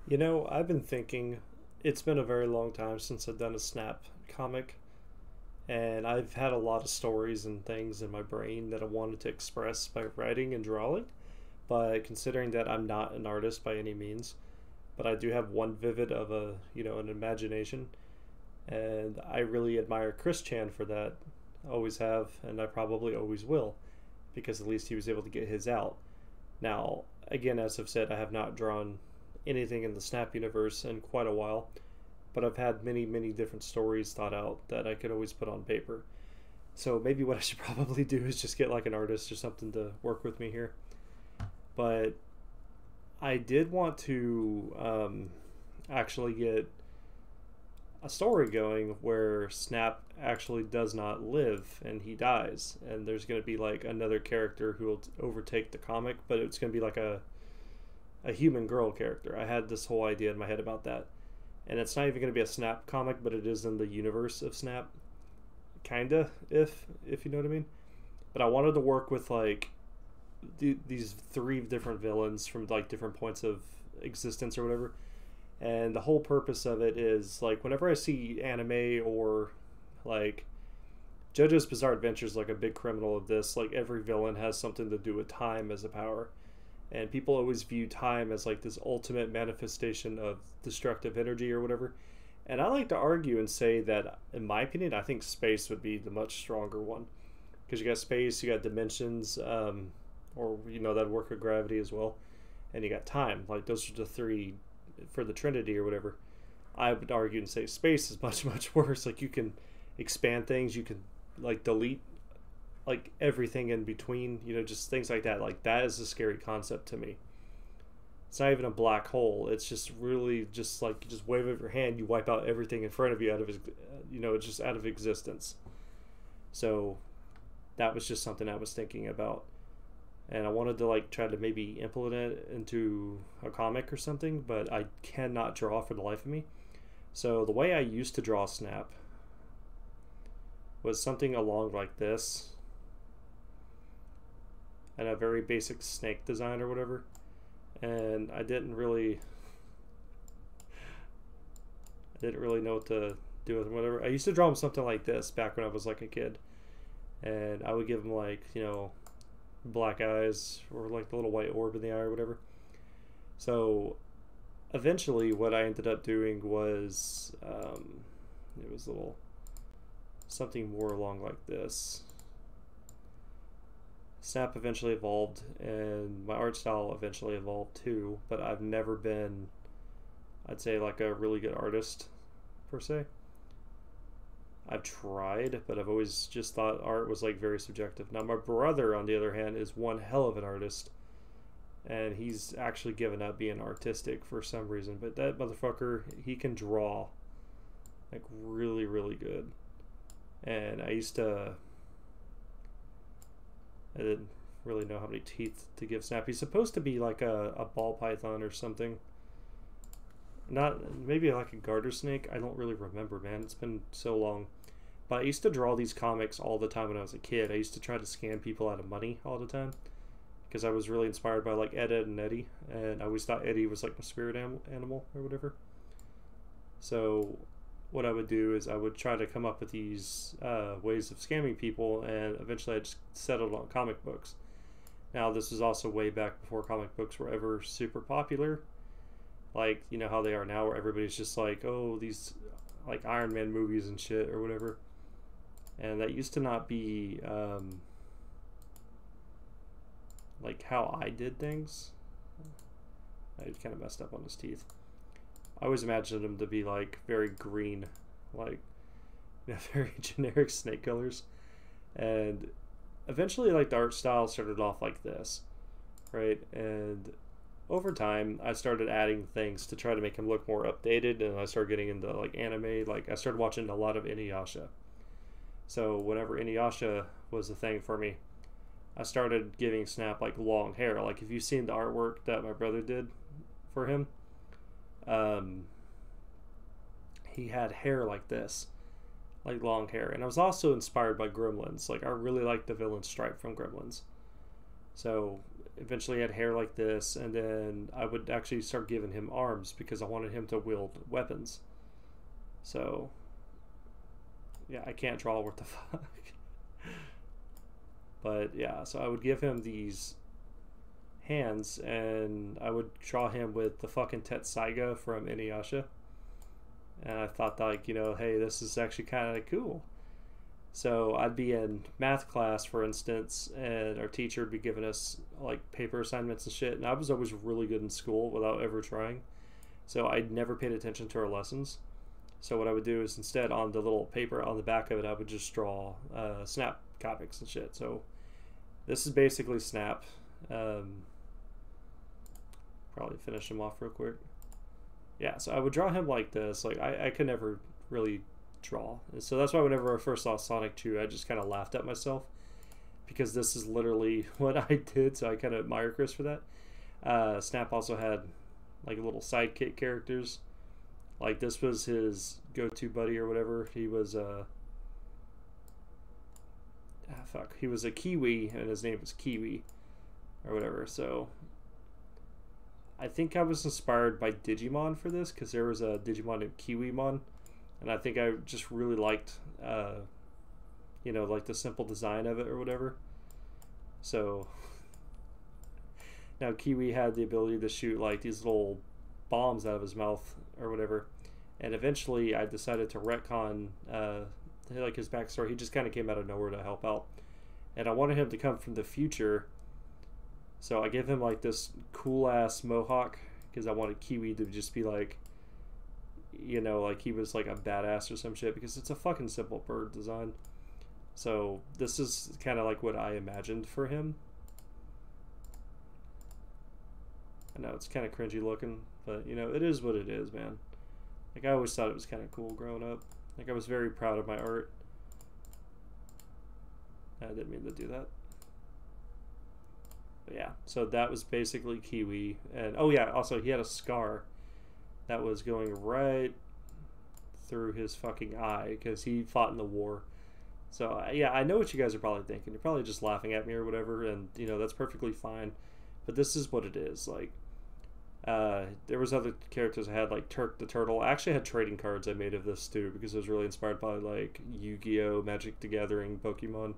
You know, I've been thinking it's been a very long time since I've done a Snap comic, and I've had a lot of stories and things in my brain that I wanted to express by writing and drawing. But considering that I'm not an artist by any means, but I do have one vivid of an imagination, and I really admire Chris Chan for that. Always have, and I probably always will, because at least he was able to get his out. Now, again, as I've said, I have not drawn anything in the Snap universe in quite a while, but I've had many, many different stories thought out that I could always put on paper. So maybe what I should probably do is just get like an artist or something to work with me here. But I did want to actually get a story going where Snap actually does not live and he dies, and there's going to be like another character who will overtake the comic, but it's going to be like a human girl character. I had this whole idea in my head about that. And it's not even going to be a Snap comic, but it is in the universe of Snap. Kinda, if you know what I mean. But I wanted to work with like these three different villains from like different points of existence or whatever. And the whole purpose of it is like whenever I see anime or like JoJo's Bizarre Adventures, like a big criminal of this, like every villain has something to do with time as a power, and people always view time as like this ultimate manifestation of destructive energy or whatever. And I like to argue and say that, in my opinion, I think space would be the much stronger one, because you got space, you got dimensions, or that work with gravity as well, and you got time. Like those are the three for the Trinity or whatever. I would argue and say space is much much worse. Like you can expand things, you can like delete like everything in between, just things like that. Like that is a scary concept to me. It's not even a black hole. It's just really just like you just wave of your hand, you wipe out everything in front of you out of it's just out of existence. So that was just something I was thinking about, and I wanted to like try to maybe implement it into a comic or something, but I cannot draw for the life of me. So the way I used to draw Snap was something along like this, and a very basic snake design or whatever. And I didn't really know what to do with him, whatever. I used to draw him something like this back when I was like a kid, and I would give him like black eyes or like the little white orb in the eye or whatever. So eventually what I ended up doing was it was a little something more along like this. Snap eventually evolved, and my art style eventually evolved too, but I've never been, I'd say, like a really good artist, per se. I've tried, but I've always just thought art was like very subjective. Now my brother, on the other hand, is one hell of an artist, and he's actually given up being artistic for some reason, but that motherfucker, he can draw like really, really good. And I didn't really know how many teeth to give Snap. He's supposed to be like a ball python or something. Not, maybe like a garter snake. I don't really remember, man. It's been so long. But I used to draw these comics all the time when I was a kid. I used to try to scam people out of money all the time, because I was really inspired by like Ed, Edd and Eddy. And I always thought Eddie was like my spirit animal or whatever. So what I would do is I would try to come up with these ways of scamming people, and eventually I just settled on comic books. Now this was also way back before comic books were ever super popular, like how they are now, where everybody's just like, oh, these like Iron Man movies and shit or whatever. And that used to not be like how I did things. I kind of messed up on his teeth. I always imagined them to be like very green, like very generic snake colors. And eventually like the art style started off like this, right? And over time I started adding things to try to make him look more updated, and I started getting into like anime. Like I started watching a lot of Inuyasha. So whenever Inuyasha was a thing for me, I started giving Snap like long hair. Like if you've seen the artwork that my brother did for him, he had hair like this, like long hair. And I was also inspired by Gremlins. Like I really liked the villain Stripe from Gremlins. So eventually had hair like this, and then I would actually start giving him arms because I wanted him to wield weapons. So, yeah, I can't draw what the fuck. But yeah, so I would give him these hands, and I would draw him with the fucking Tetsaiga from Inuyasha. And I thought, like, you know, hey, this is actually kind of cool. So I'd be in math class, for instance, and our teacher would be giving us like paper assignments and shit. And I was always really good in school without ever trying. So I never paid attention to our lessons. So what I would do is instead on the little paper on the back of it, I would just draw Snap comics and shit. So this is basically Snap. Probably finish him off real quick. Yeah, so I would draw him like this. Like I could never really draw. And so that's why whenever I first saw Sonichu, I just kind of laughed at myself because this is literally what I did. So I kind of admire Chris for that. Snap also had like little sidekick characters. Like this was his go-to buddy or whatever. He was he was a Kiwi and his name was Kiwi or whatever. So I think I was inspired by Digimon for this because there was a Digimon named Kiwimon. And I think I just really liked, you know, like the simple design of it or whatever. So now Kiwi had the ability to shoot like these little bombs out of his mouth or whatever. And eventually I decided to retcon like his backstory. He just kind of came out of nowhere to help out. And I wanted him to come from the future. So I gave him like this cool ass mohawk because I wanted Kiwi to just be like, you know, like he was like a badass or some shit because it's a fucking simple bird design. So this is kind of like what I imagined for him. I know it's kind of cringy looking, but you know, it is what it is, man. Like I always thought it was kind of cool growing up. Like I was very proud of my art. I didn't mean to do that. But yeah, so that was basically Kiwi. And oh yeah, also he had a scar that was going right through his fucking eye because he fought in the war. So yeah, I know what you guys are probably thinking. You're probably just laughing at me or whatever, and you know that's perfectly fine. But this is what it is. Like, there was other characters I had, like Turk the Turtle. I actually had trading cards I made of this too because it was really inspired by like Yu-Gi-Oh, Magic the Gathering, Pokemon,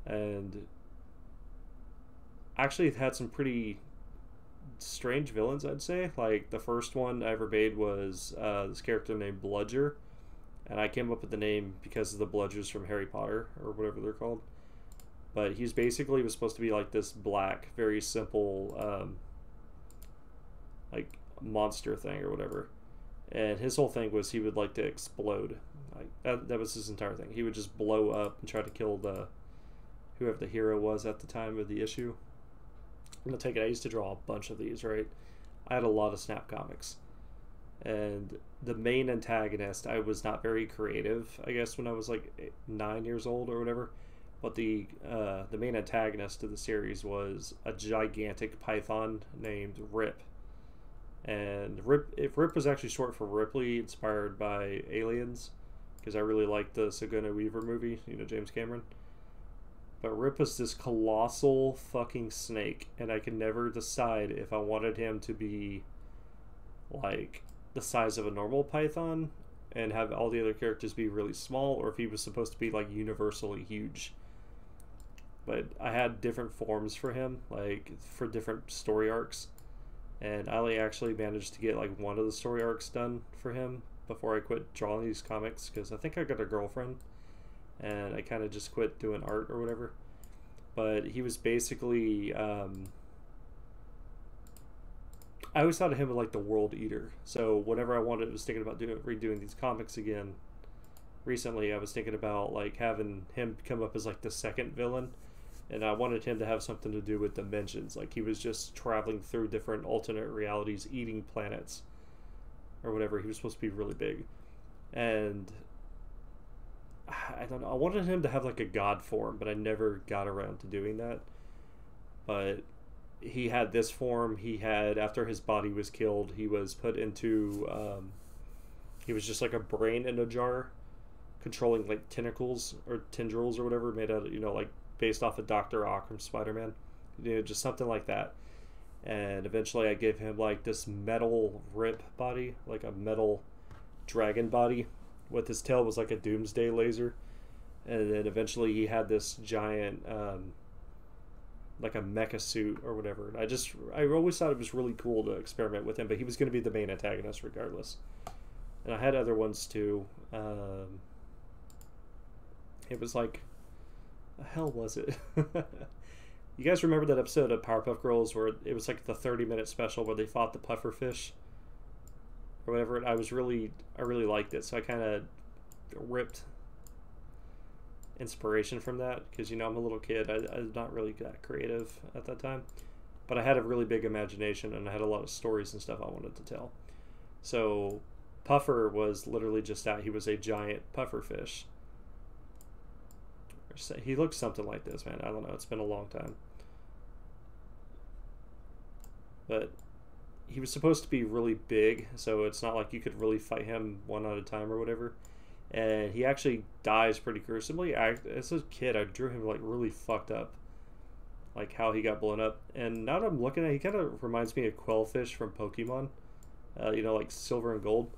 and actually it had some pretty strange villains, I'd say. Like the first one I ever made was this character named Bludger, and I came up with the name because of the Bludgers from Harry Potter or whatever they're called. But he's basically was supposed to be like this black, very simple like monster thing or whatever, and his whole thing was he would like to explode. Like that was his entire thing. He would just blow up and try to kill the whoever the hero was at the time of the issue. I'm gonna take it. I used to draw a bunch of these, right? I had a lot of Snap comics, and the main antagonist, I was not very creative, I guess, when I was like 9 years old or whatever. But the main antagonist of the series was a gigantic python named Rip, and Rip was actually short for Ripley, inspired by Aliens, because I really liked the Sigourney Weaver movie, you know, James Cameron. But Rip was this colossal fucking snake, and I could never decide if I wanted him to be like the size of a normal python and have all the other characters be really small, or if he was supposed to be like universally huge. But I had different forms for him, like for different story arcs, and I actually managed to get like one of the story arcs done for him before I quit drawing these comics because I think I got a girlfriend. And I kind of just quit doing art or whatever. But he was basically, I always thought of him as like the world eater. So whenever I was thinking about redoing these comics again, recently I was thinking about like having him come up as like the second villain. And I wanted him to have something to do with dimensions. Like he was just traveling through different alternate realities, eating planets or whatever. He was supposed to be really big. And I don't know. I wanted him to have like a god form, but I never got around to doing that. But he had this form. He had, after his body was killed, he was put into, he was just like a brain in a jar, controlling like tentacles or tendrils or whatever, made out of, you know, like based off of Dr. Ock from Spider-Man. you know, just something like that. And eventually I gave him like this metal rip body, like a metal dragon body, with his tail was like a doomsday laser. And then eventually he had this giant like a mecha suit or whatever. And I always thought it was really cool to experiment with him, but he was going to be the main antagonist regardless. And I had other ones too. It was like, the hell was it? You guys remember that episode of Powerpuff Girls where it was like the 30-minute special where they fought the pufferfish or whatever? I really liked it, so I kind of ripped inspiration from that, because, you know, I'm a little kid. I was not really that creative at that time, but I had a really big imagination and I had a lot of stories and stuff I wanted to tell. So Puffer was literally just that. He was a giant pufferfish. He looks something like this, man. I don't know. It's been a long time. But he was supposed to be really big, so it's not like you could really fight him one at a time or whatever. And he actually dies pretty gruesomely. As a kid, I drew him like really fucked up, like how he got blown up. And now that I'm looking at it, he kind of reminds me of Quellfish from Pokemon, you know, like Silver and Gold.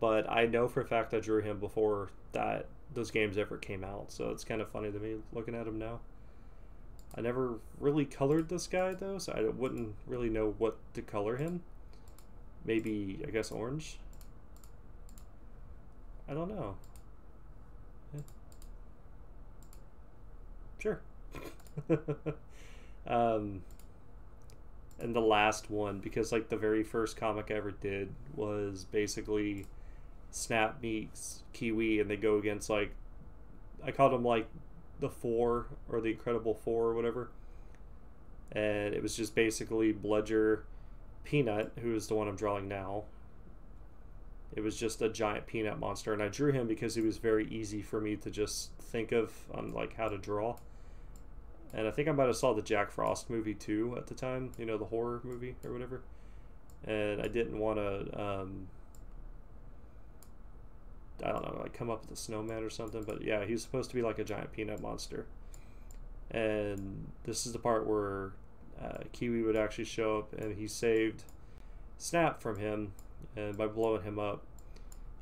But I know for a fact I drew him before that those games ever came out, so it's kind of funny to me looking at him now. I never really colored this guy though, so I wouldn't really know what to color him. Maybe, I guess, orange? I don't know. Yeah. Sure. And the last one, because like the very first comic I ever did was basically Snap meets Kiwi, and they go against, like, I called them like the Four or the Incredible Four or whatever. And it was just basically Bludger, Peanut, who is the one I'm drawing now. It was just a giant peanut monster, and I drew him because he was very easy for me to just think of on like how to draw. And I think I might have saw the Jack Frost movie too at the time, you know, the horror movie or whatever. And I didn't want to I don't know, like come up with a snowman or something, but yeah, he's supposed to be like a giant peanut monster. And this is the part where Kiwi would actually show up, and he saved Snap from him, and by blowing him up,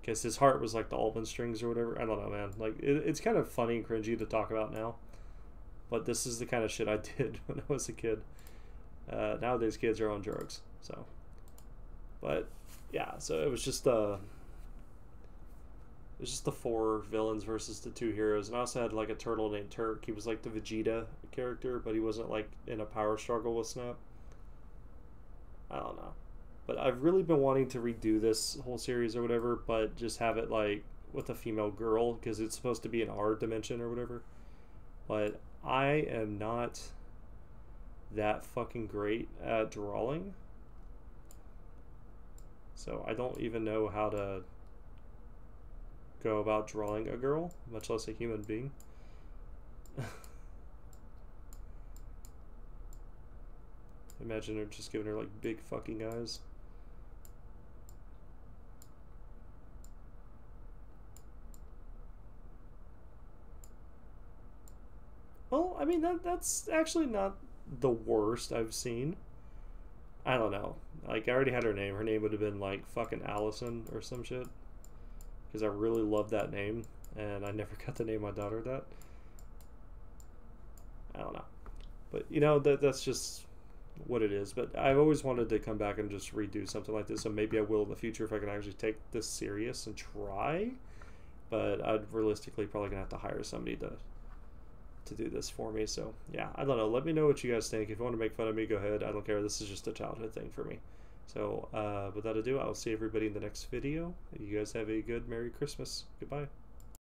because his heart was like the almond strings or whatever. I don't know, man. Like it's kind of funny and cringy to talk about now, but this is the kind of shit I did when I was a kid. Nowadays kids are on drugs, so. But yeah, so it was just the four villains versus the two heroes. And I also had like a turtle named Turk. He was like the Vegeta character, but he wasn't like in a power struggle with Snap. I don't know. But I've really been wanting to redo this whole series or whatever, but just have it like with a female girl, because it's supposed to be an R dimension or whatever. But I am not that fucking great at drawing. So I don't even know how to go about drawing a girl, much less a human being. Imagine her just giving her like big fucking eyes. Well, I mean, that's actually not the worst I've seen. I don't know. Like, I already had her name. Her name would have been like fucking Allison or some shit, because I really love that name, and I never got to name my daughter that. I don't know. But, you know, that's just what it is. But I've always wanted to come back and just redo something like this, so maybe I will in the future if I can actually take this serious and try. But I'd realistically probably going to have to hire somebody to do this for me. So, yeah, I don't know. Let me know what you guys think. If you want to make fun of me, go ahead. I don't care. This is just a childhood thing for me. So, without ado, I'll see everybody in the next video. You guys have a good Merry Christmas. Goodbye.